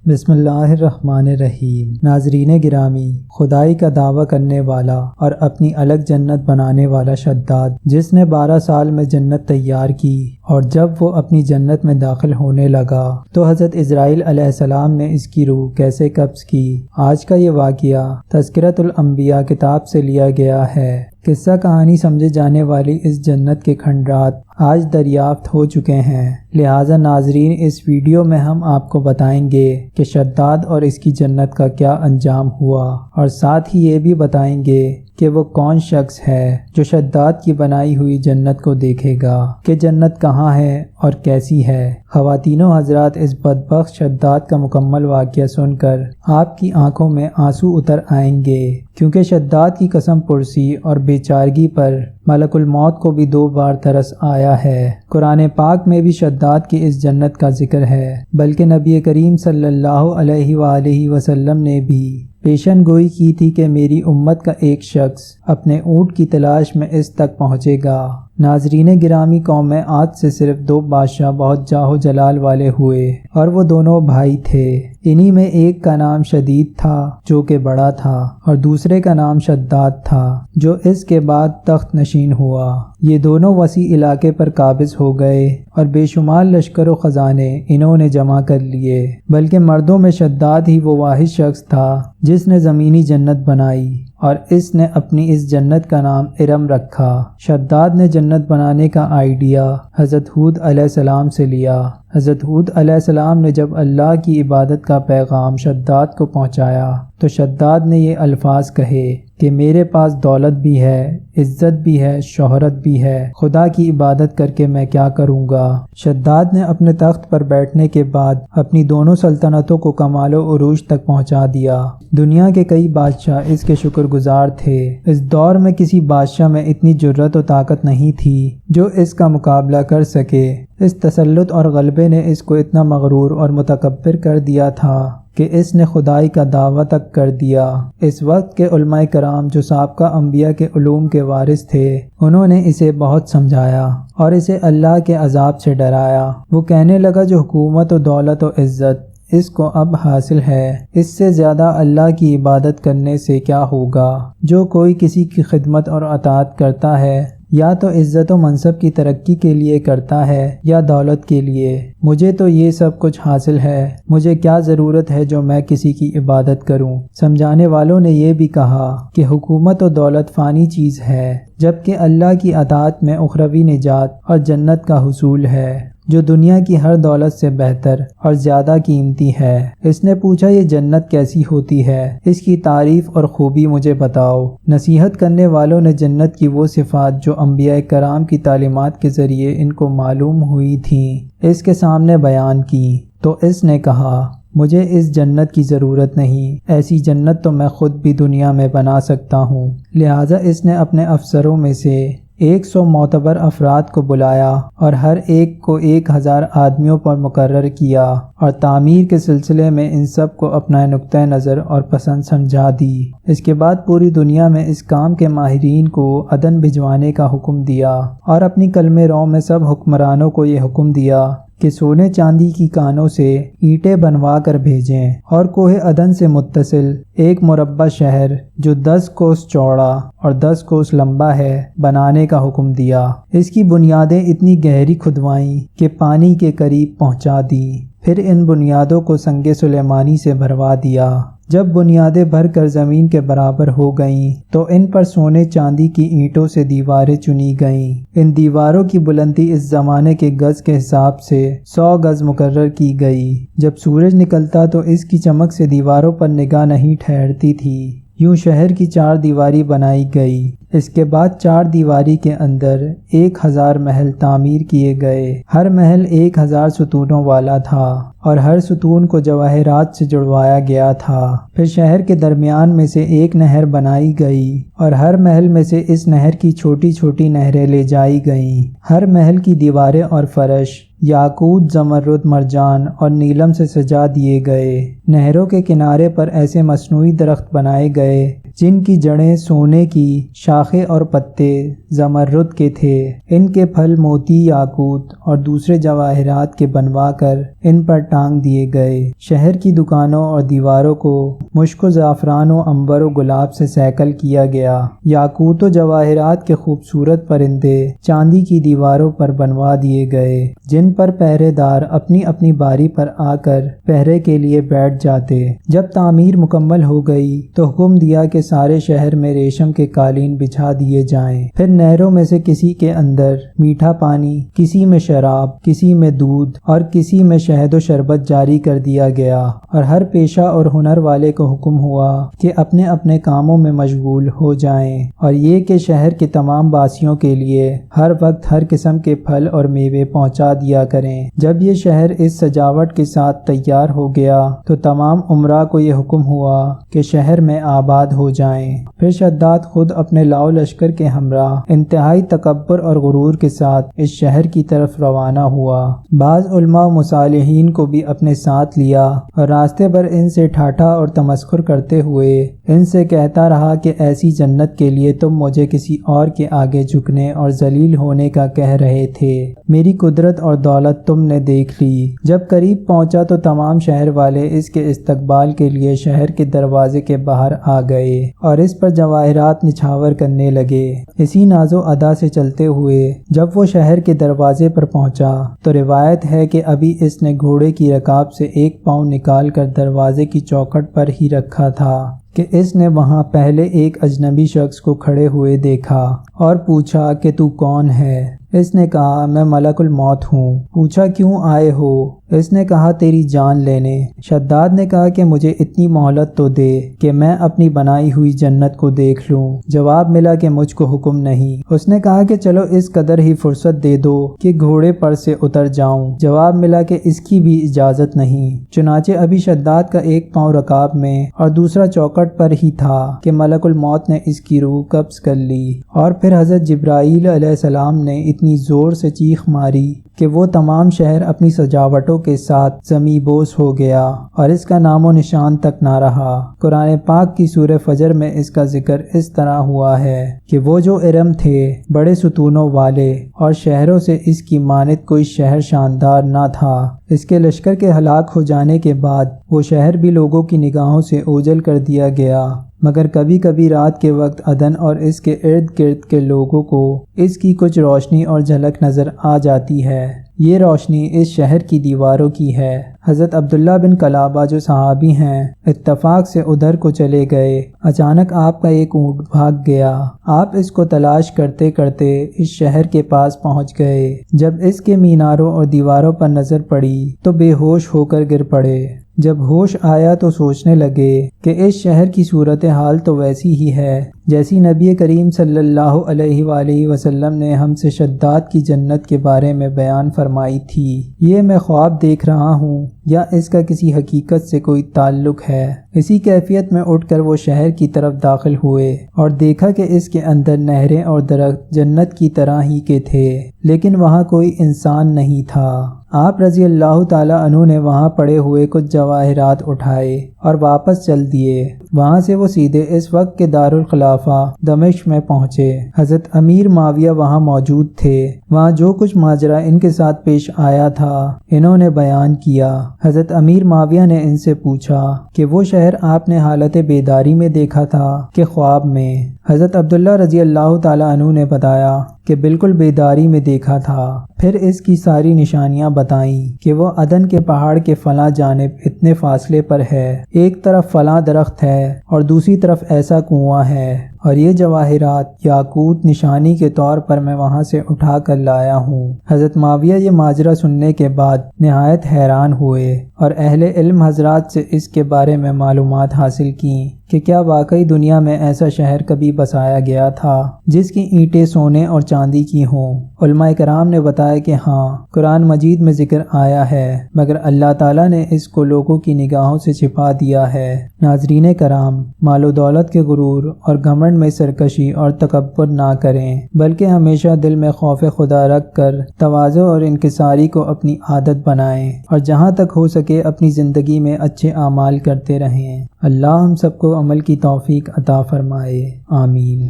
بسم اللہ الرحمن الرحیم۔ ناظرین گرامی، خدائی کا دعویٰ کرنے والا اور اپنی الگ جنت بنانے والا شداد، جس نے 12 سال میں جنت تیار کی، اور جب وہ اپنی جنت میں داخل ہونے لگا تو حضرت اسرائیل علیہ السلام نے اس کی روح کیسے قبض کی۔ آج کا یہ واقعہ تذکرۃ الانبیاء کتاب سے لیا گیا ہے۔ قصہ کہانی سمجھے جانے والی اس جنت کے کھنڈرات آج دریافت ہو چکے ہیں، لہٰذا ناظرین اس ویڈیو میں ہم آپ کو بتائیں گے کہ شداد اور اس کی جنت کا کیا انجام ہوا، اور ساتھ ہی یہ بھی بتائیں گے کہ وہ کون شخص ہے جو شداد کی بنائی ہوئی جنت کو دیکھے گا کہ جنت کہاں ہے اور کیسی ہے۔ خواتین و حضرات، اس بدبخت شداد کا مکمل واقعہ سن کر آپ کی آنکھوں میں آنسو اتر آئیں گے، کیونکہ شداد کی قسم پرسی اور بیچارگی پر ملک الموت کو بھی 2 بار ترس آیا ہے۔ قرآن پاک میں بھی شداد کی اس جنت کا ذکر ہے، بلکہ نبی کریم صلی اللہ علیہ وآلہ وسلم نے بھی پیشن گوئی کی تھی کہ میری امت کا ایک شخص اپنے اونٹ کی تلاش میں اس تک پہنچے گا۔ ناظرین گرامی، قوم عاد سے صرف 2 بادشاہ بہت جاہ و جلال والے ہوئے، اور وہ دونوں بھائی تھے۔ انہی میں ایک کا نام شدید تھا جو کہ بڑا تھا، اور دوسرے کا نام شداد تھا جو اس کے بعد تخت نشین ہوا۔ یہ دونوں وسیع علاقے پر قابض ہو گئے اور بے شمار لشکر و خزانے انہوں نے جمع کر لیے، بلکہ مردوں میں شداد ہی وہ واحد شخص تھا جس نے زمینی جنت بنائی، اور اس نے اپنی اس جنت کا نام ارم رکھا۔ شداد نے جنت بنانے کا آئیڈیا حضرت ہود علیہ السلام سے لیا۔ حضرت ہود علیہ السلام نے جب اللہ کی عبادت کا پیغام شداد کو پہنچایا تو شداد نے یہ الفاظ کہے کہ میرے پاس دولت بھی ہے، عزت بھی ہے، شہرت بھی ہے، خدا کی عبادت کر کے میں کیا کروں گا۔ شداد نے اپنے تخت پر بیٹھنے کے بعد اپنی دونوں سلطنتوں کو کمال و عروج تک پہنچا دیا۔ دنیا کے کئی بادشاہ اس کے شکر گزار تھے۔ اس دور میں کسی بادشاہ میں اتنی جرأت و طاقت نہیں تھی جو اس کا مقابلہ کر سکے۔ اس تسلط اور غلبے نے اس کو اتنا مغرور اور متکبر کر دیا تھا کہ اس نے خدائی کا دعویٰ تک کر دیا۔ اس وقت کے علماء کرام جو سابقہ انبیاء کے علوم کے وارث تھے، انہوں نے اسے بہت سمجھایا اور اسے اللہ کے عذاب سے ڈرایا۔ وہ کہنے لگا جو حکومت و دولت و عزت اس کو اب حاصل ہے، اس سے زیادہ اللہ کی عبادت کرنے سے کیا ہوگا۔ جو کوئی کسی کی خدمت اور اطاعت کرتا ہے یا تو عزت و منصب کی ترقی کے لیے کرتا ہے یا دولت کے لیے، مجھے تو یہ سب کچھ حاصل ہے، مجھے کیا ضرورت ہے جو میں کسی کی عبادت کروں۔ سمجھانے والوں نے یہ بھی کہا کہ حکومت و دولت فانی چیز ہے، جبکہ اللہ کی اطاعت میں اخروی نجات اور جنت کا حصول ہے، جو دنیا کی ہر دولت سے بہتر اور زیادہ قیمتی ہے۔ اس نے پوچھا یہ جنت کیسی ہوتی ہے، اس کی تعریف اور خوبی مجھے بتاؤ۔ نصیحت کرنے والوں نے جنت کی وہ صفات جو انبیاء کرام کی تعلیمات کے ذریعے ان کو معلوم ہوئی تھیں اس کے سامنے بیان کی، تو اس نے کہا مجھے اس جنت کی ضرورت نہیں، ایسی جنت تو میں خود بھی دنیا میں بنا سکتا ہوں۔ لہٰذا اس نے اپنے افسروں میں سے 100 معتبر افراد کو بلایا اور ہر ایک کو 1000 آدمیوں پر مقرر کیا، اور تعمیر کے سلسلے میں ان سب کو اپنا نقطہ نظر اور پسند سمجھا دی۔ اس کے بعد پوری دنیا میں اس کام کے ماہرین کو عدن بھجوانے کا حکم دیا، اور اپنی کلمہ رو میں سب حکمرانوں کو یہ حکم دیا کہ سونے چاندی کی کانوں سے اینٹیں بنوا کر بھیجیں، اور کوہ عدن سے متصل ایک مربع شہر جو 10 کوس چوڑا اور 10 کوس لمبا ہے بنانے کا حکم دیا۔ اس کی بنیادیں اتنی گہری کھدوائیں کہ پانی کے قریب پہنچا دی، پھر ان بنیادوں کو سنگ سلیمانی سے بھروا دیا۔ جب بنیادیں بھر کر زمین کے برابر ہو گئیں تو ان پر سونے چاندی کی اینٹوں سے دیواریں چنی گئیں۔ ان دیواروں کی بلندی اس زمانے کے گز کے حساب سے 100 گز مقرر کی گئی۔ جب سورج نکلتا تو اس کی چمک سے دیواروں پر نگاہ نہیں ٹھہرتی تھی۔ یوں شہر کی 4 دیواری بنائی گئی۔ اس کے بعد 4 دیواری کے اندر 1000 محل تعمیر کیے گئے۔ ہر محل 1000 ستونوں والا تھا، اور ہر ستون کو جواہرات سے جڑوایا گیا تھا۔ پھر شہر کے درمیان میں سے ایک نہر بنائی گئی، اور ہر محل میں سے اس نہر کی چھوٹی چھوٹی نہریں لے جائی گئیں۔ ہر محل کی دیواریں اور فرش یاقوت، زمرد، مرجان اور نیلم سے سجا دیے گئے۔ نہروں کے کنارے پر ایسے مصنوعی درخت بنائے گئے جن کی جڑیں سونے کی، شاخیں اور پتے زمرد کے تھے۔ ان کے پھل موتی، یاقوت اور دوسرے جواہرات کے بنوا کر ان پر ٹانگ دیے گئے۔ شہر کی دکانوں اور دیواروں کو مشک و زعفران و عنبر و گلاب سے سیکل کیا گیا۔ یاقوت و جواہرات کے خوبصورت پرندے چاندی کی دیواروں پر بنوا دیے گئے، جن پر پہرے دار اپنی اپنی باری پر آ کر پہرے کے لیے بیٹھ جاتے۔ جب تعمیر مکمل ہو گئی تو حکم دیا کہ سارے شہر میں ریشم کے قالین بچھا دیے جائیں۔ پھر نہروں میں سے کسی کے اندر میٹھا پانی، کسی میں شراب، کسی میں دودھ اور کسی میں شہد و شربت جاری کر دیا گیا، اور ہر پیشہ اور ہنر والے کو حکم ہوا کہ اپنے اپنے کاموں میں مشغول ہو جائیں، اور یہ کہ شہر کے تمام باسیوں کے لیے ہر وقت ہر قسم کے پھل اور میوے پہنچا دیا کریں۔ جب یہ شہر اس سجاوٹ کے ساتھ تیار ہو گیا تو تمام امراء کو یہ حکم ہوا کہ شہر میں آباد ہو جائیں۔ پھر شداد خود اپنے لاؤ لشکر کے ہمراہ انتہائی تکبر اور غرور کے ساتھ اس شہر کی طرف روانہ ہوا۔ بعض علماء و مصالحین کو بھی اپنے ساتھ لیا اور راستے پر ان سے ٹھاٹھا اور تمسخر کرتے ہوئے ان سے کہتا رہا کہ ایسی جنت کے لیے تم مجھے کسی اور کے آگے جھکنے اور ذلیل ہونے کا کہہ رہے تھے۔ میری قدرت اور دولت تم نے دیکھ لی۔ جب قریب پہنچا تو تمام شہر والے اس کے استقبال کے لیے شہر کے دروازے کے باہر آ گئے اور اس پر جواہرات نچھاور کرنے لگے۔ اسی ناز و ادا سے چلتے ہوئے جب وہ شہر کے دروازے پر پہنچا تو روایت ہے کہ ابھی اس نے گھوڑے کی رکاب سے ایک پاؤں نکال کر دروازے کی چوکھٹ پر ہی رکھا تھا کہ اس نے وہاں پہلے ایک اجنبی شخص کو کھڑے ہوئے دیکھا اور پوچھا کہ تو کون ہے؟ اس نے کہا میں ملک الموت ہوں۔ پوچھا کیوں آئے ہو؟ اس نے کہا تیری جان لینے۔ شداد نے کہا کہ مجھے اتنی مہلت تو دے کہ میں اپنی بنائی ہوئی جنت کو دیکھ لوں۔ جواب ملا کہ مجھ کو حکم نہیں۔ اس نے کہا کہ چلو اس قدر ہی فرصت دے دو کہ گھوڑے پر سے اتر جاؤں۔ جواب ملا کہ اس کی بھی اجازت نہیں۔ چنانچہ ابھی شداد کا ایک پاؤں رکاب میں اور دوسرا چوکٹ پر ہی تھا کہ ملک الموت نے اس کی روح قبض کر لی، اور پھر حضرت جبرائیل علیہ السلام نے اتنی زور سے چیخ ماری کہ وہ تمام شہر اپنی سجاوٹوں کے ساتھ زمیں بوس ہو گیا اور اس کا نام و نشان تک نہ رہا۔ قرآن پاک کی سورہ فجر میں اس کا ذکر اس طرح ہوا ہے کہ وہ جو ارم تھے بڑے ستونوں والے، اور شہروں سے اس کی مانند کوئی شہر شاندار نہ تھا۔ اس کے لشکر کے ہلاک ہو جانے کے بعد وہ شہر بھی لوگوں کی نگاہوں سے اوجھل کر دیا گیا، مگر کبھی کبھی رات کے وقت عدن اور اس کے ارد گرد کے لوگوں کو اس کی کچھ روشنی اور جھلک نظر آ جاتی ہے۔ یہ روشنی اس شہر کی دیواروں کی ہے۔ حضرت عبداللہ بن کلابہ جو صحابی ہیں اتفاق سے ادھر کو چلے گئے۔ اچانک آپ کا ایک اونٹ بھاگ گیا۔ آپ اس کو تلاش کرتے کرتے اس شہر کے پاس پہنچ گئے۔ جب اس کے میناروں اور دیواروں پر نظر پڑی تو بے ہوش ہو کر گر پڑے۔ جب ہوش آیا تو سوچنے لگے کہ اس شہر کی صورتحال تو ویسی ہی ہے جیسی نبی کریم صلی اللہ علیہ وآلہ وسلم نے ہم سے شداد کی جنت کے بارے میں بیان فرمائی تھی۔ یہ میں خواب دیکھ رہا ہوں یا اس کا کسی حقیقت سے کوئی تعلق ہے؟ اسی کیفیت میں اٹھ کر وہ شہر کی طرف داخل ہوئے اور دیکھا کہ اس کے اندر نہریں اور درخت جنت کی طرح ہی کے تھے، لیکن وہاں کوئی انسان نہیں تھا۔ آپ رضی اللہ تعالیٰ عنہ نے وہاں پڑے ہوئے کچھ جواہرات اٹھائے اور واپس چل دیے۔ وہاں سے وہ سیدھے اس وقت کے دارالخلافہ دمشق میں پہنچے۔ حضرت امیر معاویہ وہاں موجود تھے۔ وہاں جو کچھ ماجرا ان کے ساتھ پیش آیا تھا انہوں نے بیان کیا۔ حضرت امیر معاویہ نے ان سے پوچھا کہ وہ شہر آپ نے حالت بیداری میں دیکھا تھا کہ خواب میں؟ حضرت عبداللہ رضی اللہ تعالیٰ عنہ نے بتایا کہ بالکل بیداری میں دیکھا تھا۔ پھر اس کی ساری نشانیاں بتائیں کہ وہ عدن کے پہاڑ کے فلاں جانب اتنے فاصلے پر ہے، ایک طرف فلاں درخت ہے اور دوسری طرف ایسا کنواں ہے، اور یہ جواہرات یاقوت نشانی کے طور پر میں وہاں سے اٹھا کر لایا ہوں۔ حضرت معاویہ یہ ماجرا سننے کے بعد نہایت حیران ہوئے اور اہل علم حضرات سے اس کے بارے میں معلومات حاصل کیں کہ کیا واقعی دنیا میں ایسا شہر کبھی بسایا گیا تھا جس کی اینٹیں سونے اور چاندی کی ہوں علماء کرام نے بتایا کہ ہاں، قرآن مجید میں ذکر آیا ہے، مگر اللہ تعالیٰ نے اس کو لوگوں کی نگاہوں سے چھپا دیا ہے۔ ناظرین کرام، مال و دولت کے غرور اور گھمنڈ میں سرکشی اور تکبر نہ کریں، بلکہ ہمیشہ دل میں خوف خدا رکھ کر تواضع اور انکساری کو اپنی عادت بنائیں، اور جہاں تک ہو سکے اپنی زندگی میں اچھے اعمال کرتے رہیں۔ اللہ ہم سب کو عمل کی توفیق عطا فرمائے، آمین۔